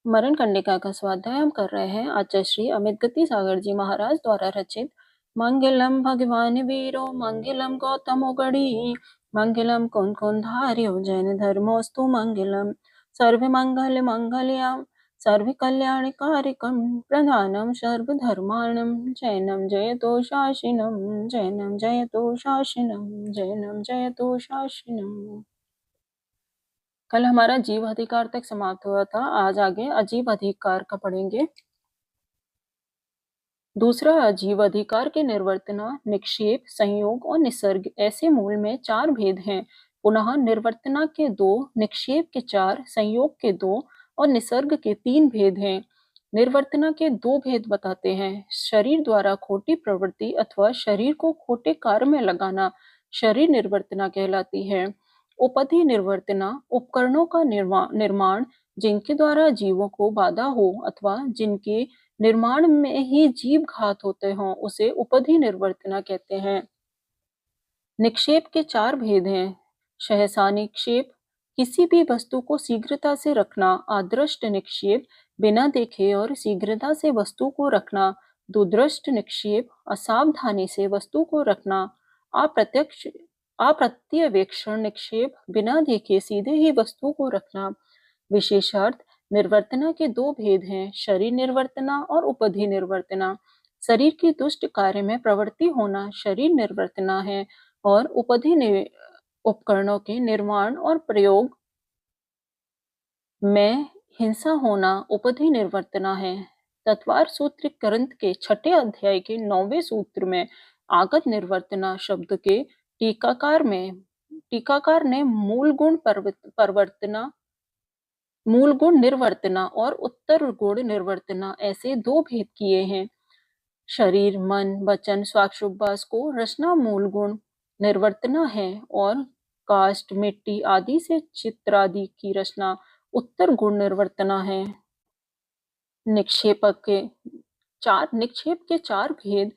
मरण कंडिका का स्वाध्याय हम कर रहे हैं आचार्य श्री अमित गति सागर जी महाराज द्वारा रचित मंगलम भगवान वीरो मंगलम गौतमो गढ़ी मंगलम कुंद धार्यो जैन धर्मोस्तु मंगलम सर्व मंगल मंगलयाम सर्व कल्याणकारिकम प्रधानम सर्वधर्माणम जैनम जयतो शासिनम जैनम जयतो शासिनम जैनम जयतो शासिनम। कल हमारा जीव अधिकार तक समाप्त हुआ था। आज आगे अजीव अधिकार का पढ़ेंगे। दूसरा, अजीव अधिकार के निर्वर्तना, निक्षेप, संयोग और निसर्ग ऐसे मूल में 4 भेद हैं। पुनः निर्वर्तना के 2, निक्षेप के 4, संयोग के 2 और निसर्ग के 3 भेद हैं। निर्वर्तना के 2 भेद बताते हैं। शरीर द्वारा खोटी प्रवृत्ति अथवा शरीर को खोटे कार्य में लगाना शरीर निर्वर्तना कहलाती है। उपधि निर्वर्तना, उपकरणों का निर्माण जिनके द्वारा जीवों को बाधा हो अथवा जिनके निर्माण में ही जीव घात होते हों, उसे उपधि निर्वर्तना कहते हैं। निक्षेप के 4 भेद हैं। सहसा निक्षेप, किसी भी वस्तु को शीघ्रता से रखना। अदृष्ट निक्षेप, बिना देखे और शीघ्रता से वस्तु को रखना। दुदृष्ट निक्षेप, असावधानी से वस्तु को रखना। अप्रत्यवेक्षण निक्षेप, बिना देखे सीधे ही वस्तु को रखना। विशेषार्थ निर्वर्तना के 2 भेद हैं, शरीर निर्वर्तना और उपधि निर्वर्तना। शरीर की दुष्ट कार्य में प्रवृत्ति होना शरीर निर्वर्तना है और उपधि उपकरणों के निर्माण और प्रयोग में हिंसा होना उपधि निर्वर्तना है। तत्वार सूत्र ग्रंथ के 6ठे अध्याय के 9वें सूत्र में आगत निर्वर्तना शब्द के टीकाकार ने मूल गुण निर्वर्तना और उत्तर गुण निर्वर्तना ऐसे 2 भेद किए हैं। शरीर, मन, वचन, स्वाक्षुभ्यास को रचना मूल गुण निर्वर्तना है और काष्ठ, मिट्टी आदि से चित्र आदि की रचना उत्तर गुण निर्वर्तना है। निक्षेप के 4 भेद।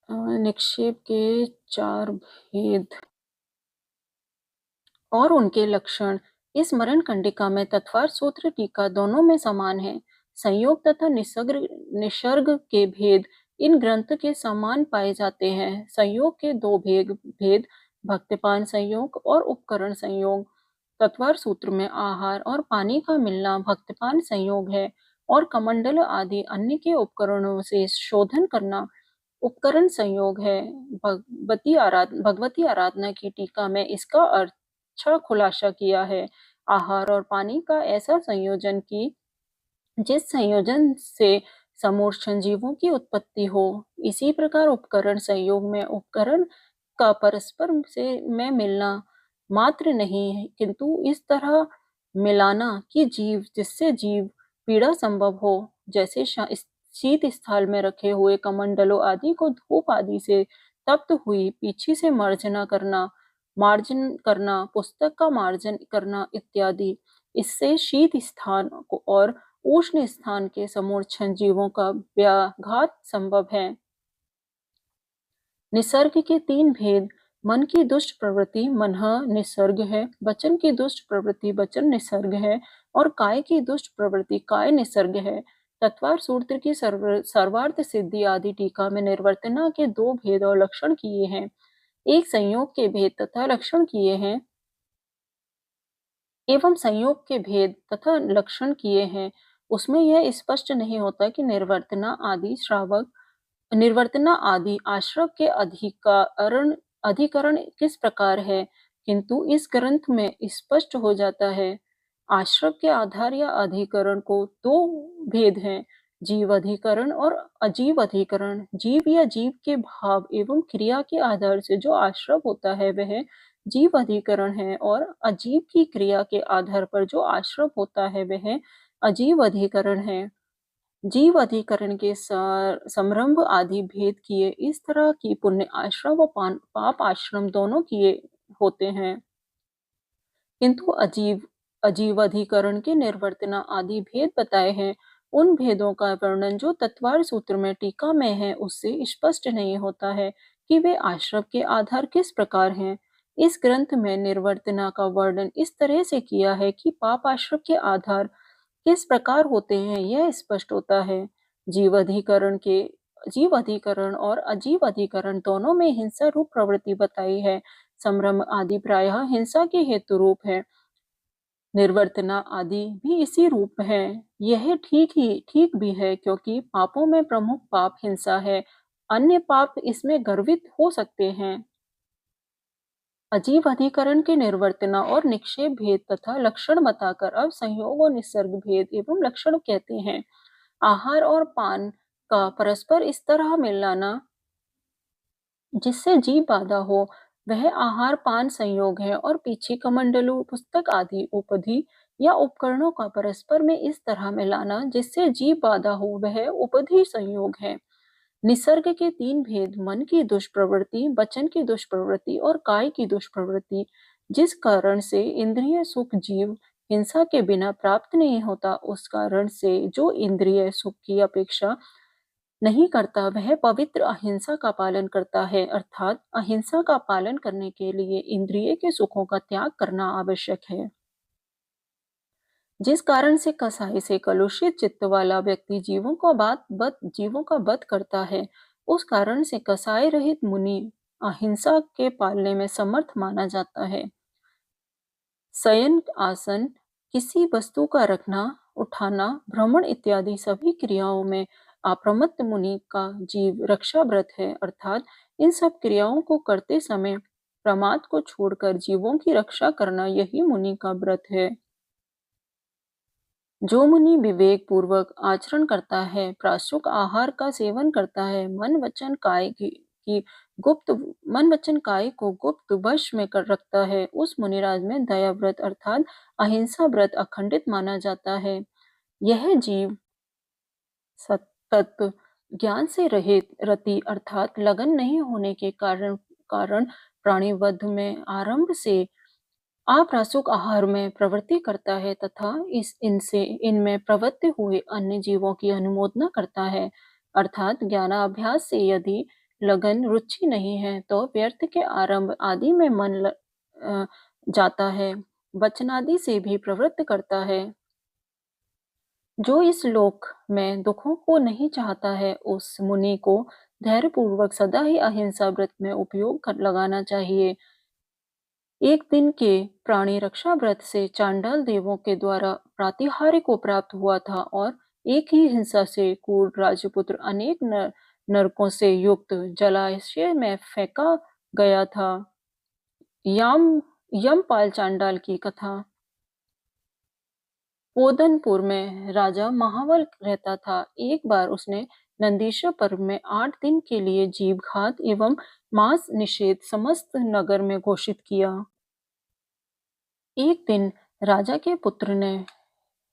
निक्षेप के 4 भेद और उनके लक्षण इस मरण कंडिका में तत्वार सूत्र टीका दोनों में समान है। संयोग तथा निसर्ग के भेद इन ग्रंथ के समान पाए जाते हैं। संयोग के 2 भेद भक्तिपान संयोग और उपकरण संयोग। तत्वार सूत्र में आहार और पानी का मिलना भक्तिपान संयोग है और कमंडल आदि अन्य के उपकरणों से शोधन करना उपकरण संयोग है। भगवती आराधना की टीका में इसका अर्थ अच्छा खुलासा किया है। आहार और पानी का ऐसा संयोजन की जिस संयोजन से समूर्छन जीवों की उत्पत्ति हो। इसी प्रकार उपकरण संयोग में उपकरण का परस्पर में मिलना मात्र नहीं है, किंतु इस तरह मिलाना कि जिससे जीव पीड़ा संभव हो। जैसे शीत स्थल में रखे हुए कमंडलों आदि को धूप आदि से तप्त हुई पीछे से मार्जन करना, पुस्तक का मार्जन करना इत्यादि। इससे शीत स्थान को और उष्ण स्थान के समूर्छन जीवों का व्याघात संभव है। निसर्ग के 3 भेद। मन की दुष्ट प्रवृत्ति मन निसर्ग है, वचन की दुष्ट प्रवृत्ति वचन निसर्ग है और काय की दुष्ट प्रवृत्ति काय निसर्ग है। तत्वार सूत्र की सर्वार्थ सिद्धि आदि टीका में निर्वर्तना के 2 भेद और लक्षण किए हैं। एक संयोग के भेद तथा लक्षण किए हैं एवं संयोग के भेद तथा लक्षण किए हैं। उसमें यह स्पष्ट नहीं होता कि निर्वर्तना आदि आश्रव के अधिकरण किस प्रकार है, किंतु इस ग्रंथ में स्पष्ट हो जाता है। आश्रव के आधार या अधिकरण को 2 भेद हैं, जीव अधिकरण और अजीव अधिकरण। जीव या जीव के भाव एवं क्रिया के आधार से जो आश्रव होता है वह जीव अधिकरण है और अजीव की क्रिया के आधार पर जो आश्रव होता है वह अजीव अधिकरण है। जीव अधिकरण के संरंभ आदि भेद किए। इस तरह की पुण्य आश्रम व पाप आश्रम दोनों किए होते हैं, किंतु अजीव अधिकरण के निर्वर्तना आदि भेद बताए हैं। उन भेदों का वर्णन जो तत्वार सूत्र में टीका में है उससे स्पष्ट नहीं होता है कि वे आश्रम के आधार किस प्रकार हैं। इस ग्रंथ में निर्वर्तना का वर्णन इस तरह से किया है कि पाप आश्रम के आधार किस प्रकार होते हैं यह स्पष्ट होता है। जीव अधिकरण के जीव अधिकरण और अजीव अधिकरण दोनों में हिंसा रूप प्रवृत्ति बताई है। संभ्रम आदि प्रायः हिंसा के हेतु रूप है। निर्वर्तना आदि भी इसी रूप है। यह ठीक भी है, क्योंकि पापों में प्रमुख पाप हिंसा है। अन्य पाप इसमें गर्वित हो सकते हैं। अजीव अधिकरण के निर्वर्तना और निक्षेप भेद तथा लक्षण बताकर अब संयोग और निसर्ग भेद एवं लक्षण कहते हैं। आहार और पान का परस्पर इस तरह मिलाना जिससे जीव बाधा हो, वह आहार पान संयोग है, और पीछे कमंडलू पुस्तक आदि उपाधि या उपकरणों का परस्पर में इस तरह मिलाना जिससे जीव बाधा हो, वह उपाधि संयोग है। निसर्ग के तीन भेद मन की दुष्प्रवृत्ति, वचन की दुष्प्रवृत्ति और काय की दुष्प्रवृत्ति, जिस कारण से इंद्रिय सुख जीव हिंसा के बिना प्राप्त नहीं होता, उस कारण से जो इंद्रिय सुख की अपेक्षा नहीं करता, वह पवित्र अहिंसा का पालन करता है। अर्थात अहिंसा का पालन करने के लिए इंद्रिय के सुखों का त्याग करना आवश्यक है। जिस कारण से कसाई से कलुषित चित्त वाला व्यक्ति जीवों का वध करता है, उस कारण से कसाई रहित मुनि अहिंसा के पालने में समर्थ माना जाता है। शयन आसन, किसी वस्तु का रखना, उठाना, भ्रमण इत्यादि सभी क्रियाओं में अप्रमत्त मुनि का जीव रक्षा व्रत है। अर्थात इन सब क्रियाओं को करते समय प्रमाद को छोड़कर जीवों की रक्षा करना, यही मुनि का व्रत है। जो मुनि विवेक पूर्वक आचरण करता है, प्राशुक आहार का सेवन करता है, मन वचन काय को गुप्त वश में कर रखता है, उस मुनिराज में दया व्रत अर्थात अहिंसा व्रत अखंडित माना जाता है। यह जीव तत्व ज्ञान से रहित रति अर्थात लगन नहीं होने के कारण प्राणी वध में आरंभ से अप्रासुक आहार में प्रवृत्ति करता है तथा इनमें प्रवृत्ति हुए अन्य जीवों की अनुमोदना करता है। अर्थात ज्ञानाभ्यास से यदि लगन रुचि नहीं है, तो व्यर्थ के आरंभ आदि में जाता है, वचनादि से भी प्रवृत्त करता है। जो इस लोक में दुखों को नहीं चाहता है, उस मुनि को धैर्यपूर्वक सदा ही अहिंसा व्रत में उपयोग लगाना चाहिए। एक दिन के प्राणी रक्षा व्रत से चांडाल देवों के द्वारा प्रातिहार्य को प्राप्त हुआ था, और एक ही हिंसा से क्रूर राजपुत्र अनेक नरकों से युक्त जलाशय में फेंका गया था। यमपाल चांडाल की कथा। पोदनपुर में राजा महाबल रहता था। एक बार उसने नंदीश्वर पर्व में 8 दिन के लिए जीव घात एवं मांस निषेध समस्त नगर में घोषित किया। एक दिन राजा के पुत्र ने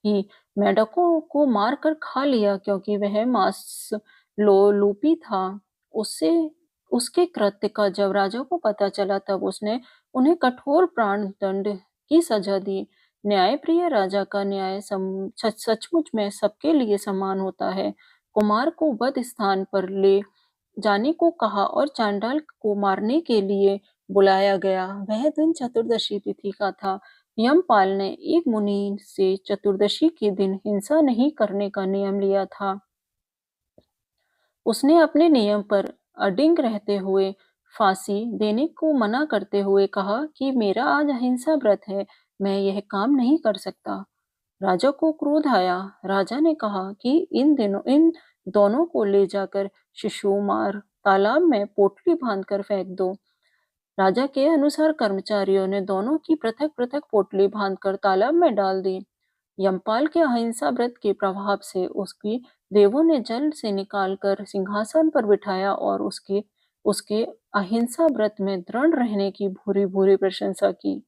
ही मेढकों को मारकर खा लिया, क्योंकि वह मांस लोलुपी था। उसके कृत्य का जब राजा को पता चला, तब उसने उन्हें कठोर प्राण दंड की सजा दी। न्यायप्रिय राजा का न्याय सचमुच में सबके लिए समान होता है। कुमार को वध स्थान पर ले जाने को कहा और चांडाल को मारने के लिए बुलाया गया। वह दिन चतुर्दशी तिथि का था। यमपाल ने एक मुनि से चतुर्दशी के दिन हिंसा नहीं करने का नियम लिया था। उसने अपने नियम पर अडिग रहते हुए फांसी देने को मना करते हुए कहा कि मेरा आज अहिंसा व्रत है, मैं यह काम नहीं कर सकता। राजा को क्रोध आया। राजा ने कहा कि इन दोनों को ले जाकर शिशुमार तालाब में पोटली बांधकर फेंक दो। राजा के अनुसार कर्मचारियों ने दोनों की पृथक पृथक पोटली बांधकर तालाब में डाल दी। यमपाल के अहिंसा व्रत के प्रभाव से उसकी देवों ने जल से निकालकर सिंहासन पर बिठाया और उसके अहिंसा व्रत में दृढ़ रहने की भूरी भूरी प्रशंसा की।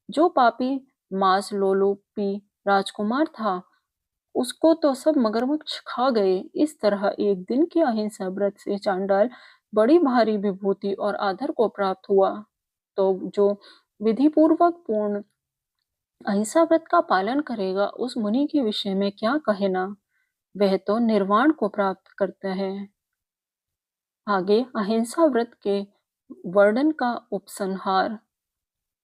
जो पापी मांस लोलुपी राजकुमार था, उसको तो सब मगरमच्छ खा गए। इस तरह एक दिन के अहिंसा व्रत से चांडाल बड़ी भारी विभूति और आदर को प्राप्त हुआ। तो जो विधिपूर्वक पूर्ण अहिंसा व्रत का पालन करेगा, उस मुनि के विषय में क्या कहना, वह तो निर्वाण को प्राप्त करता है। आगे अहिंसा व्रत के वर्णन का उपसंहार।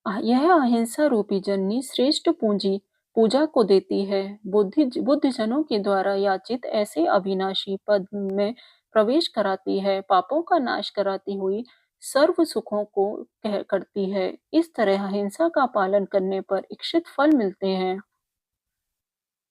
यह अहिंसा रूपी जननी श्रेष्ठ पूंजी पूजा को देती है। बुद्धिजनों के द्वारा याचित ऐसे अविनाशी पद में प्रवेश कराती है, पापों का नाश कराती हुई सर्व सुखों को करती है। इस तरह अहिंसा का पालन करने पर इच्छित फल मिलते हैं।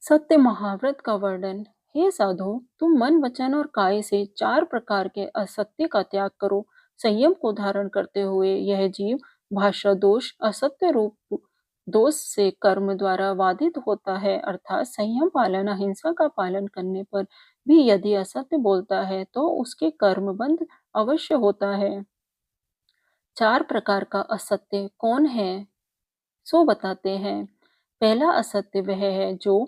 सत्य महाव्रत का वर्णन। हे साधु, तुम मन, वचन और काय से 4 प्रकार के असत्य का त्याग करो। संयम को धारण करते हुए यह जीव भाषा दोष, असत्य रूप दोष से कर्म द्वारा बाधित होता है, अर्थात संयम पालन, अहिंसा का पालन करने पर भी यदि असत्य बोलता है तो उसके कर्म बंध अवश्य होता है। 4 प्रकार का असत्य कौन है, सो बताते हैं। पहला असत्य वह है जो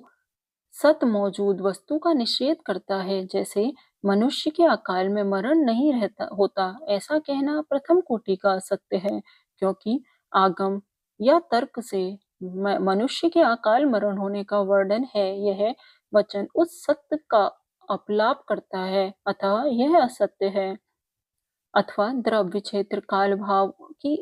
सत मौजूद वस्तु का निषेध करता है, जैसे मनुष्य के अकाल में मरण नहीं रहता होता, ऐसा कहना प्रथम कोटि का असत्य है, क्योंकि आगम या तर्क से मनुष्य के अकाल मरण होने का वर्णन है, यह वचन उस सत्य का अपलाप करता है, अतः यह असत्य है। अथवा द्रव्य क्षेत्र काल भाव की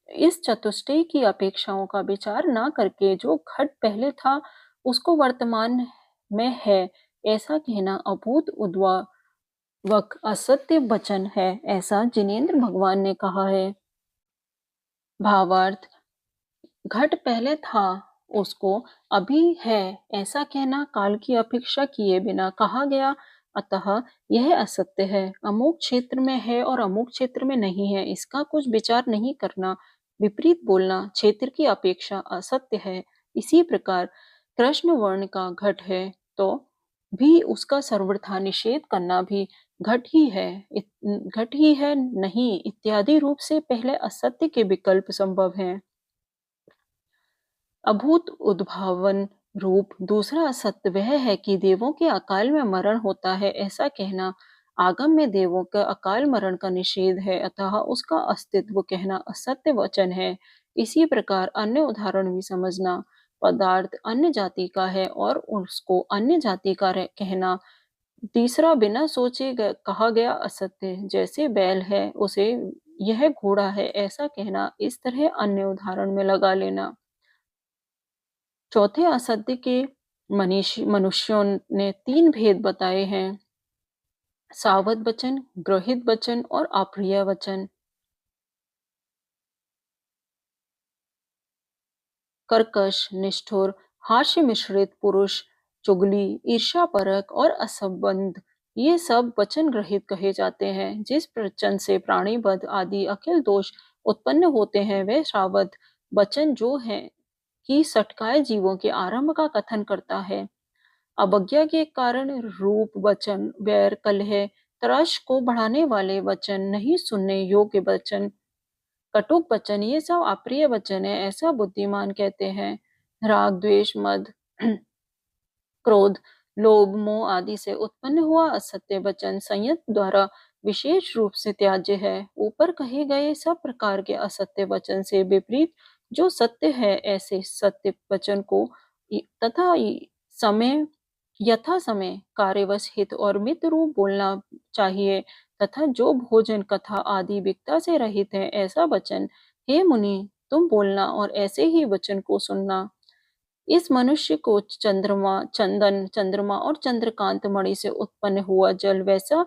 इस चतुष्टय की अपेक्षाओं का विचार न करके जो घट पहले था उसको वर्तमान में है, ऐसा कहना अभूत उद्भावक असत्य वचन है, ऐसा जिनेंद्र भगवान ने कहा है। भावार्थ, घट पहले था, उसको अभी है, ऐसा कहना काल की अपेक्षा किए बिना कहा गया, अतः यह असत्य है। अमुक क्षेत्र में है और अमुक क्षेत्र में नहीं है, इसका कुछ विचार नहीं करना, विपरीत बोलना क्षेत्र की अपेक्षा असत्य है। इसी प्रकार कृष्ण वर्ण का घट है तो भी उसका सर्वथा निषेध करना भी घट ही है नहीं इत्यादि रूप से पहले असत्य के विकल्प संभव हैं। अभूत उद्भावन रूप दूसरा असत्य वह है कि देवों के अकाल में मरण होता है, ऐसा कहना आगम में देवों का अकाल मरण का निषेध है, अतः उसका अस्तित्व कहना असत्य वचन है। इसी प्रकार अन्य उदाहरण भी समझना। पदार्थ अन्य जाति का है और उसको अन्य जाति का कहना तीसरा बिना सोचे कहा गया असत्य, जैसे बैल है उसे यह घोड़ा है ऐसा कहना, इस तरह अन्य उदाहरण में लगा लेना। चौथे असत्य के मनुष्यों ने 3 भेद बताए हैं, सावध वचन, गृहीत वचन और अप्रिय वचन। कर्कश, निष्ठुर, हास्य मिश्रित पुरुष, चुगली, ईर्ष्यापरक और असंबद्ध, ये सब वचन ग्रहित कहे जाते हैं। जिस वचन से प्राणिवध आदि अखिल दोष उत्पन्न होते हैं, वे सावध वचन जो है कि सटकाए जीवों के आरंभ का कथन करता है। अवज्ञा के कारण रूप वचन, वैर, कलह, त्रस्त को बढ़ाने वाले वचन, नहीं सुनने योग्य वचन, कटुक वचन, ये सब अप्रिय वचन है, ऐसा बुद्धिमान कहते हैं। राग, द्वेष, मद, क्रोध, लोभ, मोह आदि से उत्पन्न हुआ असत्य वचन संयत द्वारा विशेष रूप से त्याज्य है। ऊपर कहे गए सब प्रकार के असत्य वचन से विपरीत जो सत्य है, ऐसे सत्य वचन को तथा समय यथा समय कार्यवश हित और मित्र रूप बोलना चाहिए, तथा जो भोजन कथा आदि विकता से रहित है, ऐसा वचन हे मुनि तुम बोलना और ऐसे ही वचन को सुनना। इस मनुष्य को चंद्रमा और चंद्रकांत मणि से उत्पन्न हुआ जल वैसा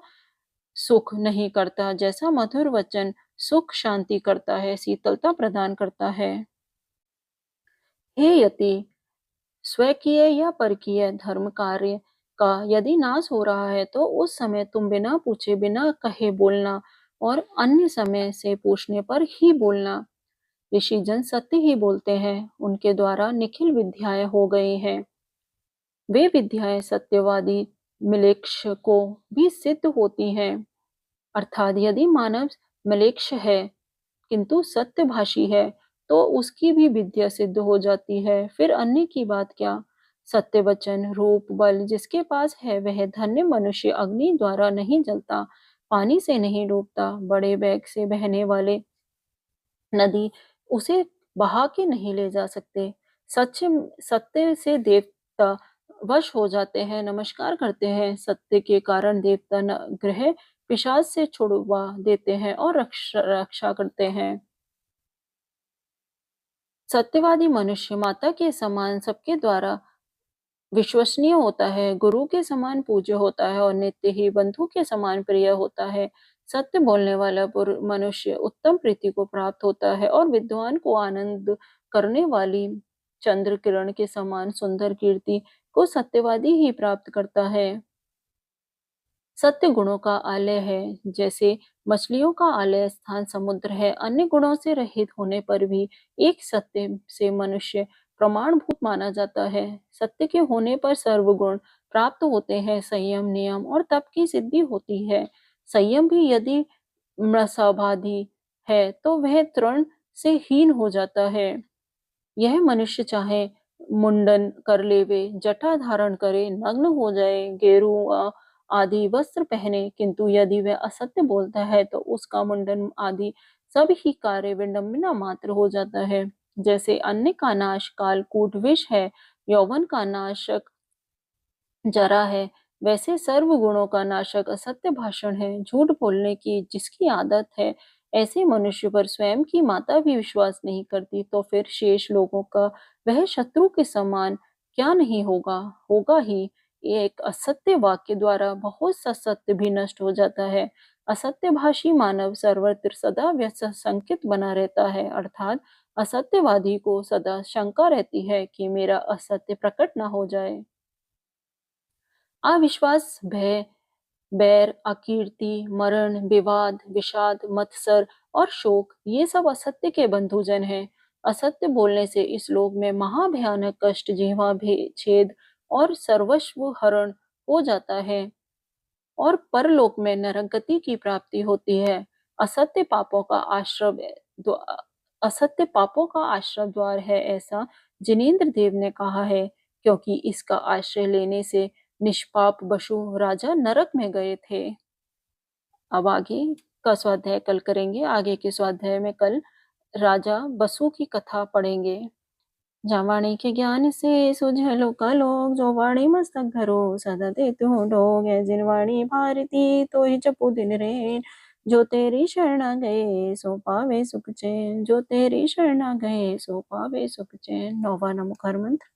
सुख नहीं करता, जैसा मधुर वचन सुख शांति करता है, शीतलता प्रदान करता है। हे यति, स्वकीय या परकीय धर्म कार्य का यदि नाश हो रहा है तो उस समय तुम बिना पूछे बिना कहे बोलना और अन्य समय से पूछने पर ही बोलना। ऋषि जन सत्य ही बोलते हैं, उनके द्वारा निखिल विद्याएं हो गई हैं। वे विद्याएं सत्यवादी मिलेक्ष को भी सिद्ध होती हैं, अर्थात यदि मानव मिलेक्ष है किंतु सत्यभाषी है तो उसकी भी विद्या सिद्ध हो जाती है, फिर अन्य की बात क्या। सत्य वचन रूप बल जिसके पास है वह धन्य मनुष्य अग्नि द्वारा नहीं जलता, पानी से नहीं डूबता, बड़े वेग से बहने वाले नदी उसे बहा के नहीं ले जा सकते। सत्य से देवता वश हो जाते हैं, नमस्कार करते हैं। सत्य के कारण देवता ग्रह पिशाच से छुड़वा देते हैं और रक्षा करते हैं। सत्यवादी मनुष्य माता के समान सबके द्वारा विश्वसनीय होता है, गुरु के समान पूज्य होता है और नित्य ही बंधु के समान प्रिय होता है। सत्य बोलने वाला मनुष्य उत्तम प्रीति को प्राप्त होता है और विद्वान को आनंद करने वाली चंद्र किरण के समान सुंदर कीर्ति को सत्यवादी ही प्राप्त करता है। सत्य गुणों का आलय है, जैसे मछलियों का आलय स्थान समुद्र है। अन्य गुणों से रहित होने पर भी एक सत्य से मनुष्य प्रमाणभूत माना जाता है। सत्य के होने पर सर्वगुण प्राप्त होते हैं, संयम, नियम और तप की सिद्धि होती है। संयम भी यदि मृषाभाधी है तो वह तृण से हीन हो जाता है। यह मनुष्य चाहे मुंडन कर लेवे, जटा धारण करे, नग्न हो जाए, गेरुआ आदि वस्त्र पहने, किंतु यदि वह असत्य बोलता है तो उसका मुंडन आदि सब ही कार्य विडंबना मात्र हो जाता है। जैसे अन्न का नाश कालकूट विष है, यौवन का नाशक जरा है, वैसे सर्व गुणों का नाशक असत्य भाषण है। झूठ बोलने की जिसकी आदत है, ऐसे मनुष्य पर स्वयं की माता भी विश्वास नहीं करती, तो फिर शेष लोगों का वह शत्रु के समान क्या नहीं होगा? होगा ही। एक असत्य वाक्य द्वारा बहुत सा सत्य भी नष्ट हो जाता है। असत्य भाषी मानव सर्वत्र सदा व्यसंकित बना रहता है, अर्थात असत्यवादी को सदा शंका रहती है कि मेरा असत्य प्रकट न हो जाए। अविश्वास, भय, बैर, अकीर्ति, मरण, विवाद, विषाद, मत्सर और शोक, ये सब असत्य के बंधुजन हैं। असत्य बोलने से इस लोक में महाभयानक कष्ट, जिह्वा छेद और सर्वस्व हरण हो जाता है और परलोक में नरक गति की प्राप्ति होती है। असत्य पापों का असत्य पापों का आश्रय द्वार है, ऐसा जिनेन्द्र देव ने कहा है, क्योंकि इसका आश्रय लेने से निष्पाप बसु राजा नरक में गए थे। अब आगे का स्वाध्याय कल करेंगे। आगे के स्वाध्याय में कल राजा बसु की कथा पढ़ेंगे। जा वाणी के ज्ञान से सुझलो का लोग, जो वाणी मस्तक धरो सदा दे तू डोग। जिन वाणी भारती तो ही जपू दिन रेन, जो तेरी शरणा गए सो पावे सुख चैन, जो तेरी शरणा गए सो पावे सुख चैन। नौवा नमोकार मंत्र।